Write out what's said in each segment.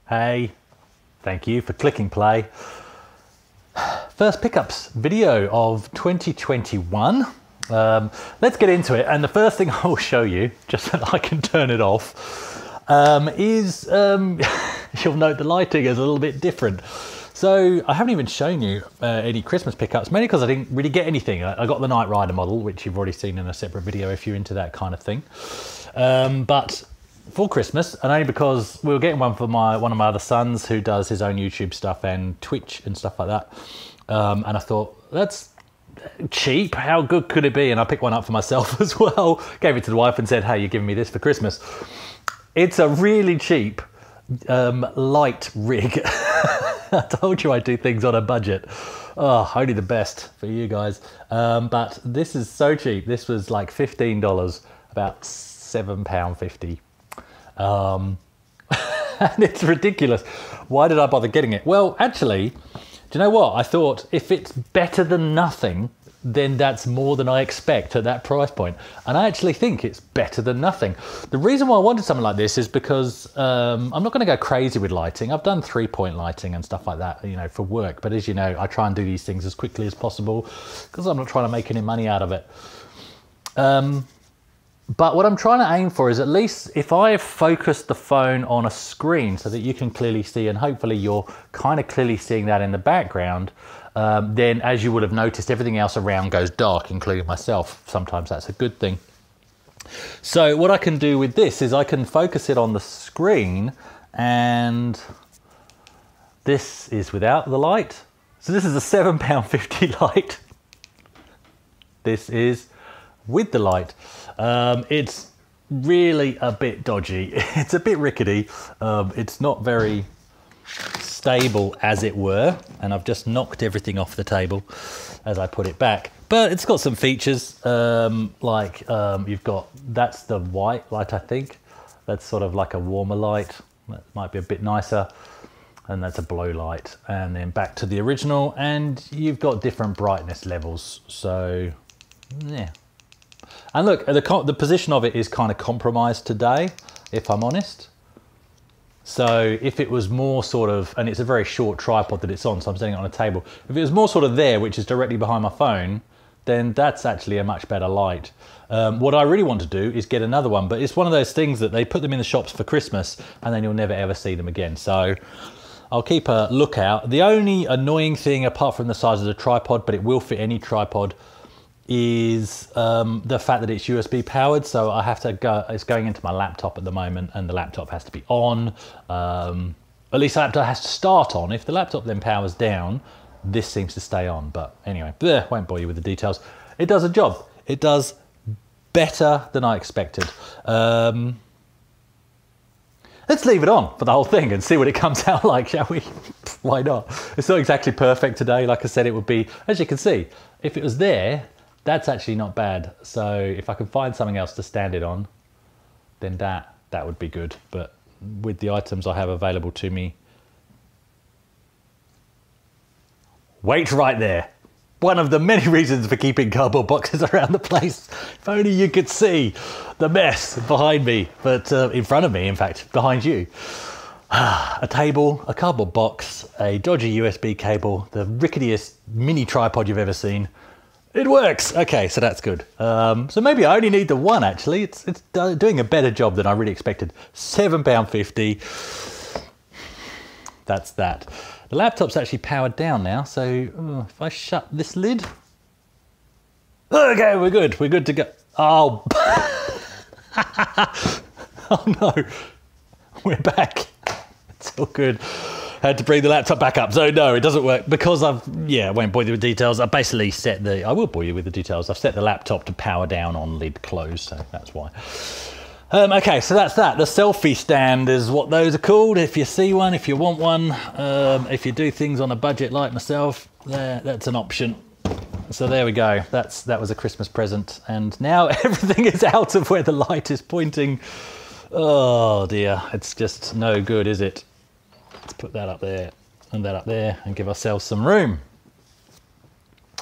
Hey, thank you for clicking play. First pickups video of 2021. Let's get into it. And the first thing I will show you, just so that I can turn it off, is you'll note the lighting is a little bit different. So I haven't even shown you any Christmas pickups, mainly because I didn't really get anything. I got the Knight Rider model, which you've already seen in a separate video if you're into that kind of thing. But for Christmas, and only because we were getting one for one of my other sons who does his own YouTube stuff and Twitch and stuff like that. And I thought, that's cheap. How good could it be? And I picked one up for myself as well. Gave it to the wife and said, hey, you're giving me this for Christmas. It's a really cheap light rig. I told you I do things on a budget. Oh, only the best for you guys. But this is so cheap. This was like $15, about £7.50. And it's ridiculous. Why did I bother getting it? Well, actually, do you know what? I thought if it's better than nothing, then that's more than I expect at that price point. And I actually think it's better than nothing. The reason why I wanted something like this is because I'm not going to go crazy with lighting. I've done 3-point lighting and stuff like that, you know, for work. But as you know, I try and do these things as quickly as possible because I'm not trying to make any money out of it. But what I'm trying to aim for is, at least if I focus the phone on a screen so that you can clearly see, and hopefully you're kind of clearly seeing that in the background, then as you would have noticed, everything else around goes dark, including myself. Sometimes that's a good thing. So what I can do with this is I can focus it on the screen, and this is without the light. So this is a £7.50 light. This is with the light. It's really a bit dodgy. It's a bit rickety. It's not very stable, as it were, and I've just knocked everything off the table as I put it back. But it's got some features, like you've got, that's the white light, I think. That's sort of like a warmer light. That might be a bit nicer. And that's a blow light. And then back to the original, and you've got different brightness levels. So, yeah. And look, the position of it is kind of compromised today, if I'm honest. So if it was more sort of, and it's a very short tripod that it's on, so I'm setting it on a table. If it was more sort of there, which is directly behind my phone, then that's actually a much better light. What I really want to do is get another one, but it's one of those things that they put them in the shops for Christmas and then you'll never ever see them again. So I'll keep a lookout. The only annoying thing, apart from the size of the tripod, but it will fit any tripod, is the fact that it's USB powered. So I have to go, it's going into my laptop at the moment, and the laptop has to be on. At least the laptop has to start on. If the laptop then powers down, this seems to stay on. But anyway, won't bore you with the details. It does a job. It does better than I expected. Let's leave it on for the whole thing and see what it comes out like, shall we? Why not? It's not exactly perfect today. Like I said, it would be, as you can see, if it was there, that's actually not bad. So if I can find something else to stand it on, then that would be good. But with the items I have available to me, wait right there. One of the many reasons for keeping cardboard boxes around the place. If only you could see the mess behind me, but in front of me, in fact, behind you. A table, a cardboard box, a dodgy USB cable, the ricketiest mini tripod you've ever seen. It works. Okay, so that's good. So maybe I only need the one, actually. It's doing a better job than I really expected. £7.50. That's that. The laptop's actually powered down now, so if I shut this lid... Okay, we're good. We're good to go. Oh, oh no. We're back. It's all good. Had to bring the laptop back up. So no, it doesn't work because I won't bore you with details. I basically set I will bore you with the details. I've set the laptop to power down on lid closed, so that's why. Okay, so that's that. The selfie stand is what those are called. If you see one, if you want one, if you do things on a budget like myself, that's an option. So there we go. That was a Christmas present. And now everything is out of where the light is pointing. Oh dear, it's just no good, is it? Let's put that up there and that up there and give ourselves some room.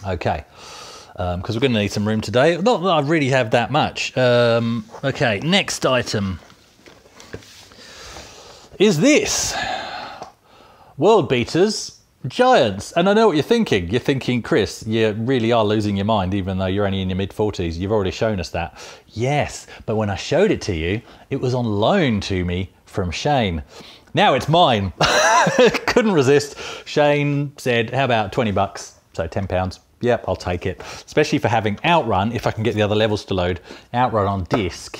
Okay, because we're going to need some room today. Not that I really have that much. Okay, next item is this. World beaters, Giants. And I know what you're thinking. You're thinking, Chris, you really are losing your mind, even though you're only in your mid-40s. You've already shown us that. Yes, but when I showed it to you, it was on loan to me from Shane. Now it's mine. Couldn't resist. Shane said, how about 20 bucks? So £10. Yep, I'll take it. Especially for having Outrun, if I can get the other levels to load, Outrun on disc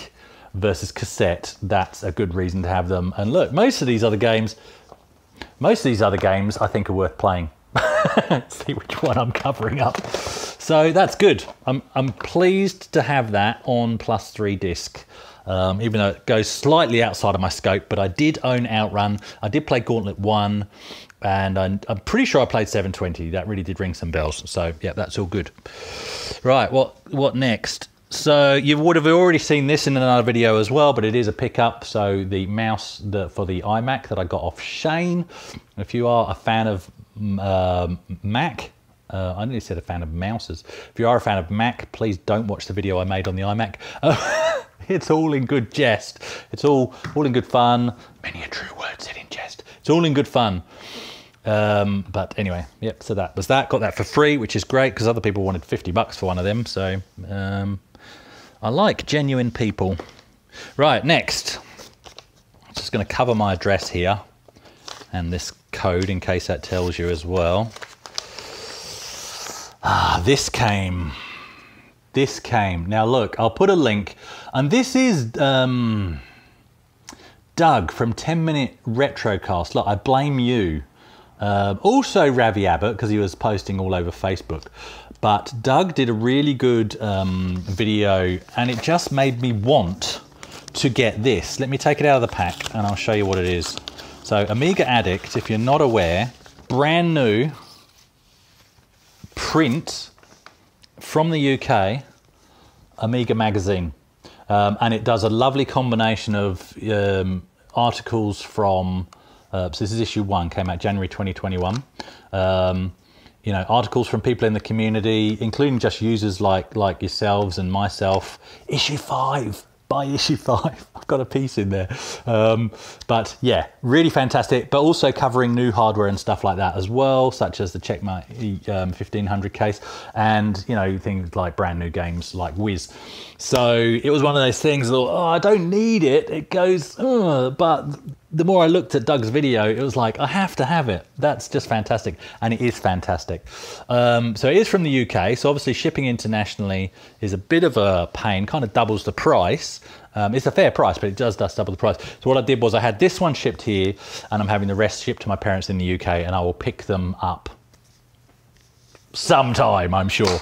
versus cassette. That's a good reason to have them. And look, most of these other games I think are worth playing. See which one I'm covering up. So that's good. I'm pleased to have that on +3 disc. Even though it goes slightly outside of my scope, but I did own Outrun. I did play Gauntlet 1, and I'm pretty sure I played 720. That really did ring some bells. So yeah, that's all good. Right, what next? So you would have already seen this in another video as well, but it is a pickup. So the mouse for the iMac that I got off Shane. If you are a fan of Mac, I nearly said a fan of mouses. If you are a fan of Mac, please don't watch the video I made on the iMac. It's all in good jest. It's all in good fun. Many a true word said in jest. It's all in good fun. But anyway, yep, so that was that. Got that for free, which is great because other people wanted 50 bucks for one of them. So I like genuine people. Right, next. I'm just going to cover my address here and this code in case that tells you as well. This came. Now look, I'll put a link, and this is Doug from 10 Minute Retrocast. Look, I blame you. Also Ravi Abbott, because he was posting all over Facebook. But Doug did a really good video, and it just made me want to get this. Let me take it out of the pack, and I'll show you what it is. So Amiga Addict, if you're not aware, brand new print from the UK, Amiga magazine, and it does a lovely combination of articles from so this is issue 1, came out January 2021. You know, articles from people in the community, including just users like yourselves and myself. Issue 5, buy issue 5. I've got a piece in there. But yeah, really fantastic, but also covering new hardware and stuff like that as well, such as the Checkmate 1500 case, and you know, things like brand new games like Wiz. So it was one of those things that, oh, I don't need it. It goes, but the more I looked at Doug's video, it was like, I have to have it. That's just fantastic. And it is fantastic. So it is from the UK. So obviously shipping internationally is a bit of a pain, kind of doubles the price. It's a fair price, but it does double the price. So what I did was I had this one shipped here, and I'm having the rest shipped to my parents in the UK, and I will pick them up sometime, I'm sure,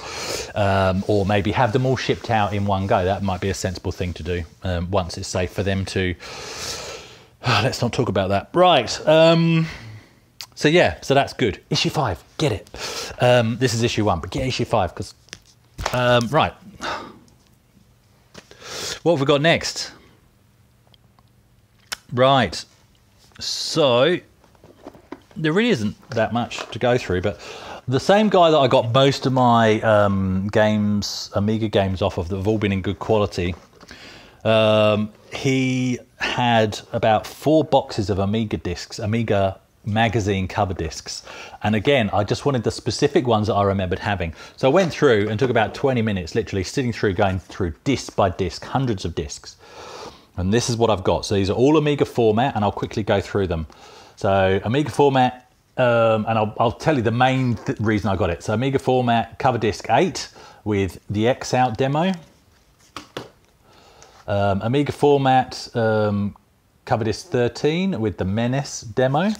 or maybe have them all shipped out in one go. That might be a sensible thing to do once it's safe for them to. Let's not talk about that. Right. So yeah, so that's good. Issue 5, get it. This is issue 1, but get issue 5 because right. What have we got next? Right. So there really isn't that much to go through, but the same guy that I got most of my games, Amiga games off of that have all been in good quality, he had about 4 boxes of Amiga discs, Amiga magazine cover discs. And again, I just wanted the specific ones that I remembered having. So I went through and took about 20 minutes, literally sitting through, going through disc by disc, hundreds of discs. And this is what I've got. So these are all Amiga format, and I'll quickly go through them. So Amiga format, and I'll tell you the main reason I got it. So Amiga format cover disc 8 with the X Out demo. Amiga format cover disc 13 with the Menace demo.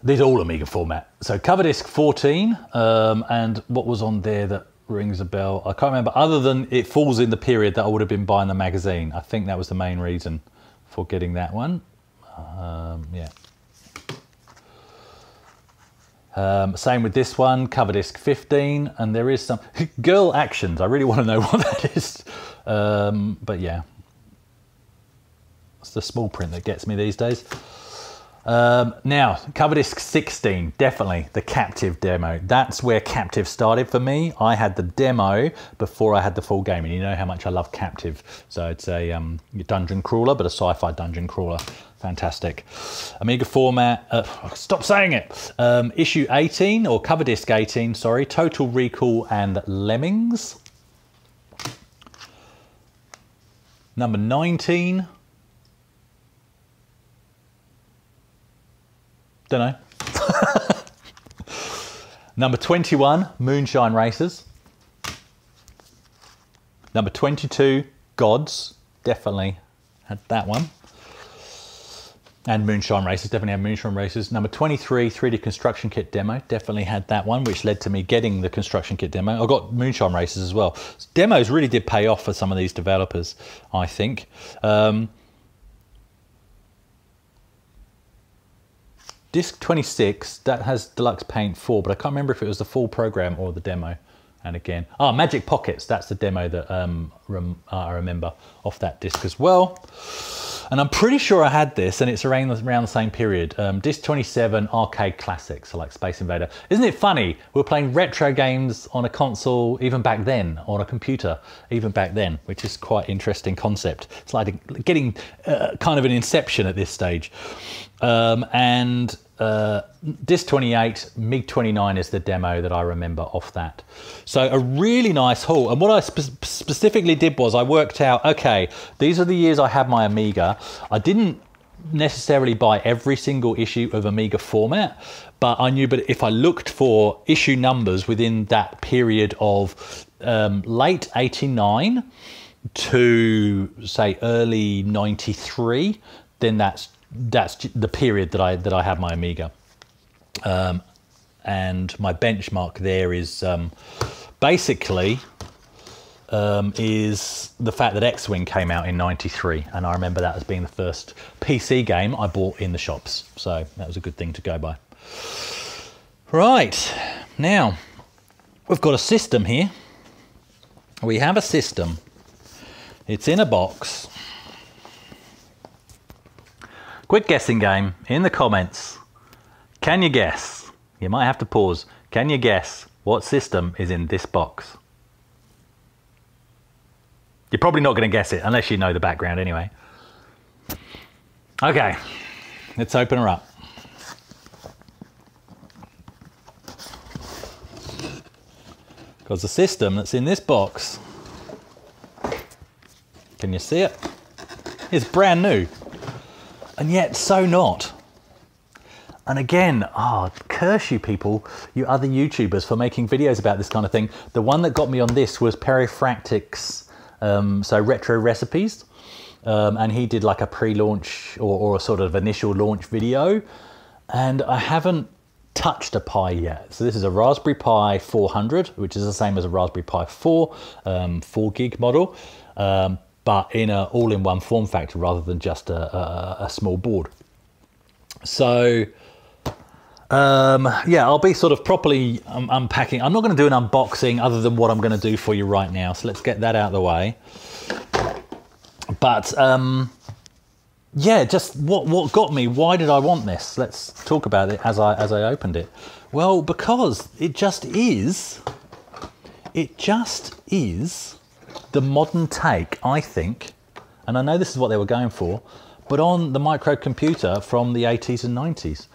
These are all Amiga format. So cover disc 14, and what was on there that rings a bell? I can't remember, other than it falls in the period that I would have been buying the magazine. I think that was the main reason for getting that one. Yeah. Same with this one, cover disc 15, and there is some Girl Actions. I really want to know what that is, but yeah, it's the small print that gets me these days. Now, cover disc 16, definitely the Captive demo. That's where Captive started for me. I had the demo before I had the full game, and you know how much I love Captive. So it's a dungeon crawler, but a sci-fi dungeon crawler. Fantastic. Amiga format, stop saying it. Issue 18, or cover disc 18, sorry, Total Recall and Lemmings. Number 19. Don't know. Number 21, Moonshine Racers. Number 22, Gods. Definitely had that one. And Moonshine Racers, definitely had Moonshine Racers. Number 23, 3D Construction Kit demo. Definitely had that one, which led to me getting the Construction Kit demo. I got Moonshine Racers as well. Demos really did pay off for some of these developers, I think. Disc 26, that has Deluxe Paint 4, but I can't remember if it was the full program or the demo. And again, Magic Pockets, that's the demo that I remember off that disc as well. And I'm pretty sure I had this, and it's around the same period. Disc 27, Arcade Classics, so like Space Invader. Isn't it funny? We were playing retro games on a console even back then, on a computer even back then, which is quite an interesting concept. It's like getting kind of an inception at this stage. Disc 28, MiG-29 is the demo that I remember off that. So a really nice haul. And what I specifically did was I worked out, okay, these are the years I had my Amiga. I didn't necessarily buy every single issue of Amiga format, but I knew, but if I looked for issue numbers within that period of late 89 to say early 93, then that's the period that I had my Amiga. And my benchmark there is basically is the fact that X-Wing came out in 93, and I remember that as being the first PC game I bought in the shops, so that was a good thing to go by. Right, now we've got a system here. We have a system. It's in a box. Quick guessing game in the comments. Can you guess? You might have to pause. Can you guess what system is in this box? You're probably not going to guess it unless you know the background anyway. Okay, let's open her up. Because the system that's in this box, can you see it? It's brand new. And yet so not. And again, curse you people, you other YouTubers, for making videos about this kind of thing. The one that got me on this was Perifractics, so Retro Recipes. And he did like a pre-launch or a sort of initial launch video. And I haven't touched a Pi yet. So this is a Raspberry Pi 400, which is the same as a Raspberry Pi 4, 4 gig model. But in an all-in-one form factor rather than just a small board. So, yeah, I'll be sort of properly unpacking. I'm not going to do an unboxing other than what I'm going to do for you right now. So let's get that out of the way. But, yeah, just what got me? Why did I want this? Let's talk about it as I opened it. Well, because it just is the modern take, I think, and I know this is what they were going for, but on the microcomputer from the 80s and 90s.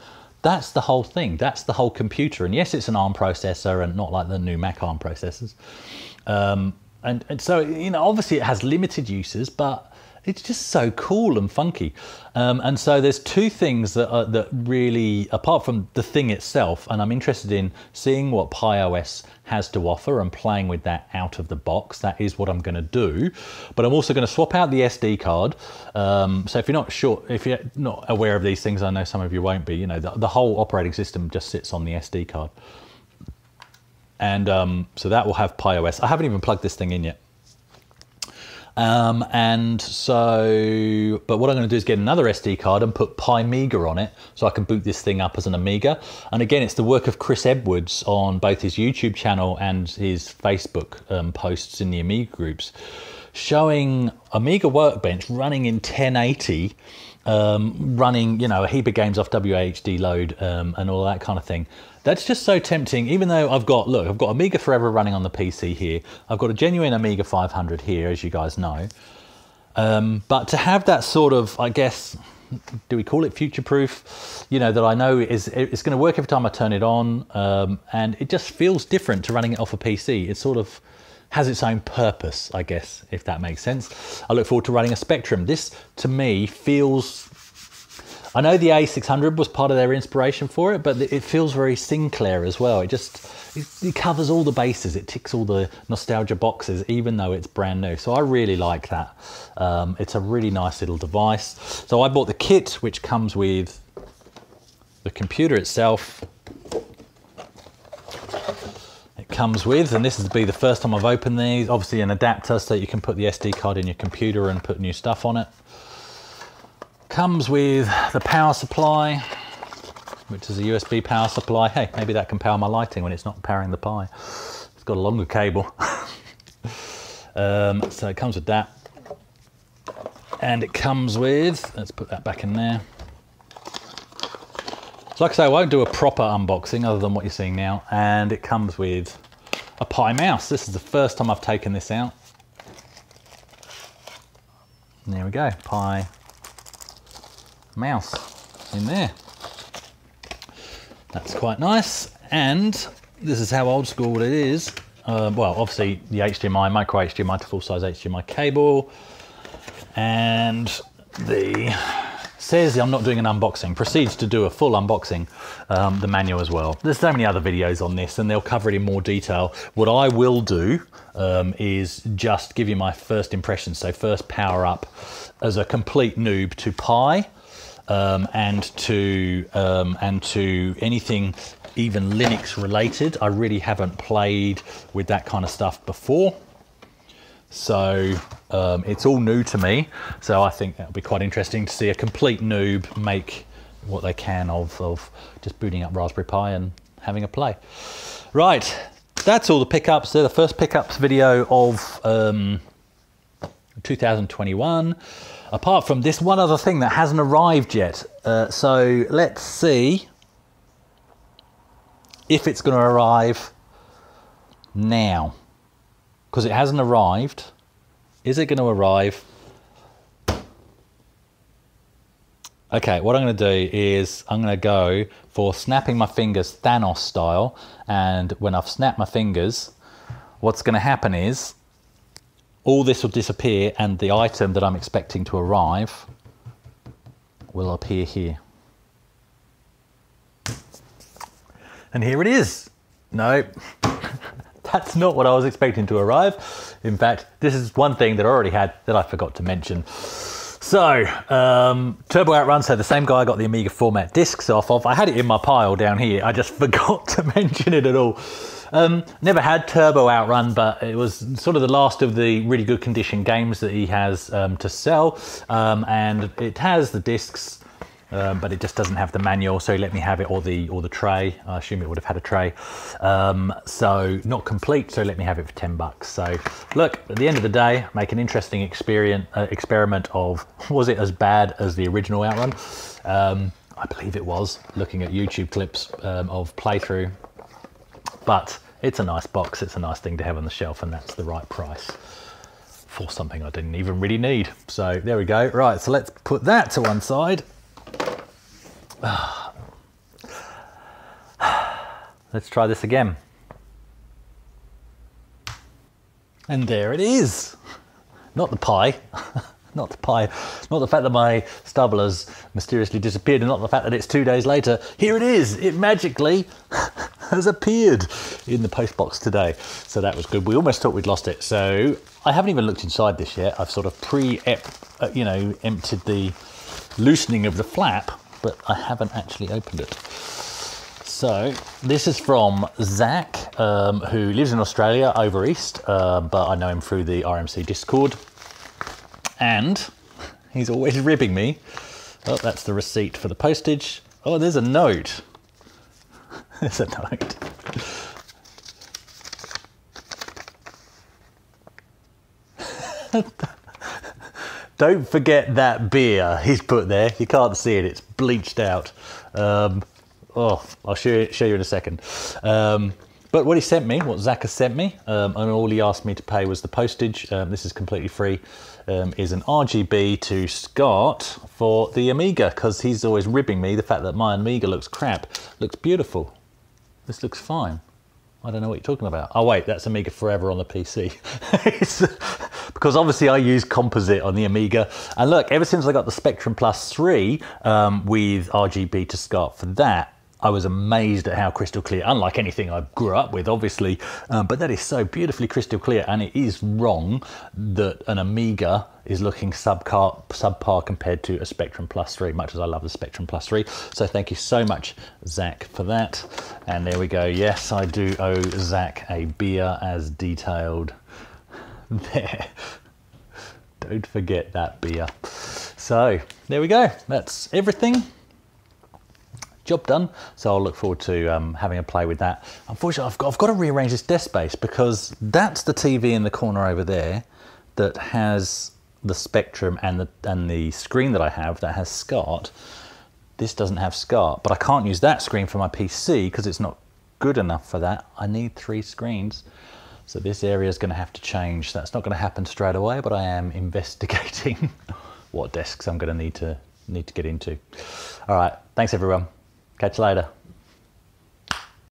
That's the whole thing. That's the whole computer. And yes, it's an ARM processor and not like the new Mac ARM processors. And so, you know, obviously it has limited uses, but it's just so cool and funky. And so there's two things that really, apart from the thing itself, and I'm interested in seeing what PiOS has to offer and playing with that out of the box. That is what I'm going to do. But I'm also going to swap out the SD card. So if you're not sure, if you're not aware of these things, I know some of you won't be, you know, the whole operating system just sits on the SD card. And so that will have PiOS. I haven't even plugged this thing in yet. And so, but what I'm going to do is get another SD card and put Pimiga on it so I can boot this thing up as an Amiga. And again, it's the work of Chris Edwards on both his YouTube channel and his Facebook posts in the Amiga groups, showing Amiga Workbench running in 1080, running, you know, a heap of games off WAHD load and all that kind of thing. That's just so tempting, even though I've got, look, I've got Amiga Forever running on the PC here. I've got a genuine Amiga 500 here, as you guys know. But to have that sort of, I guess, do we call it future-proof? You know, that I know it's going to work every time I turn it on, and it just feels different to running it off a PC. It sort of has its own purpose, I guess, if that makes sense. I look forward to running a Spectrum. This, to me, feels... I know the A600 was part of their inspiration for it, but it feels very Sinclair as well. It covers all the bases. It ticks all the nostalgia boxes, even though it's brand new. So I really like that. It's a really nice little device. So I bought the kit, which comes with the computer itself. It comes with, and this will be the first time I've opened these, obviously an adapter so that you can put the SD card in your computer and put new stuff on it. Comes with the power supply, which is a USB power supply. Hey, maybe that can power my lighting when it's not powering the Pi. It's got a longer cable. So it comes with that. And it comes with, let's put that back in there. So like I say, I won't do a proper unboxing other than what you're seeing now. And it comes with a Pi mouse. This is the first time I've taken this out. And there we go, Pi mouse in there. That's quite nice. And this is how old school it is. Well, obviously the HDMI, micro HDMI to full-size HDMI cable. And the says I'm not doing an unboxing, proceeds to do a full unboxing, the manual as well. There's so many other videos on this and they'll cover it in more detail. What I will do is just give you my first impressions. So first power up as a complete noob to Pi, and to anything even Linux related. I really haven't played with that kind of stuff before. So it's all new to me. So I think that'll be quite interesting to see a complete noob make what they can of just booting up Raspberry Pi and having a play. Right, that's all the pickups. They're the first pickups video of 2021. Apart from this one other thing that hasn't arrived yet. So let's see if it's going to arrive now. Because it hasn't arrived. Is it going to arrive? Okay, what I'm going to do is I'm going to go for snapping my fingers Thanos style. And when I've snapped my fingers, what's going to happen is all this will disappear and the item that I'm expecting to arrive will appear here. And here it is. No, that's not what I was expecting to arrive. In fact, this is one thing that I already had that I forgot to mention. So, Turbo Outrun, so the same guy I got the Amiga format discs off of. I had it in my pile down here. I just forgot to mention it at all. Never had Turbo Outrun, but it was sort of the last of the really good condition games that he has to sell. And it has the discs, but it just doesn't have the manual, so he let me have it, or the tray. I assume it would have had a tray. So not complete, so he let me have it for 10 bucks. So look, at the end of the day, make an interesting experiment of, was it as bad as the original Outrun? I believe it was, looking at YouTube clips of playthrough. But it's a nice box, it's a nice thing to have on the shelf, and that's the right price for something I didn't even really need. So there we go. Right, so let's put that to one side. Let's try this again. And there it is. Not the Pi. Not the Pi. Not the fact that my stubble has mysteriously disappeared, and not the fact that it's 2 days later. Here it is. It magically has appeared in the post box today. So that was good. We almost thought we'd lost it. So I haven't even looked inside this yet. I've sort of emptied the loosening of the flap, but I haven't actually opened it. So this is from Zach, who lives in Australia over east, but I know him through the RMC Discord. And he's always ribbing me. Oh, that's the receipt for the postage. Oh, there's a note. There's a note. Don't forget that beer he's put there. You can't see it, it's bleached out. I'll show you in a second. But what he sent me, what Zach has sent me, and all he asked me to pay was the postage. This is completely free. Is an RGB to Scott for the Amiga, because he's always ribbing me the fact that my Amiga looks crap. Looks beautiful. This looks fine. I don't know what you're talking about. Oh wait, that's Amiga Forever on the PC. Because obviously I use composite on the Amiga. And look, ever since I got the Spectrum Plus 3 with RGB to Scott for that, I was amazed at how crystal clear, unlike anything I grew up with, obviously, but that is so beautifully crystal clear, and it is wrong that an Amiga is looking subpar compared to a Spectrum Plus 3, much as I love the Spectrum Plus 3. So thank you so much, Zach, for that. And there we go. Yes, I do owe Zach a beer as detailed there. Don't forget that beer. So there we go. That's everything. Job done. So I'll look forward to having a play with that. Unfortunately, I've got to rearrange this desk space, because that's the TV in the corner over there that has the Spectrum and the screen that I have that has SCART. This doesn't have SCART, but I can't use that screen for my PC because it's not good enough for that. I need 3 screens. So this area is going to have to change. That's not going to happen straight away, but I am investigating what desks I'm going to need to get into. All right, thanks everyone. Catch you later.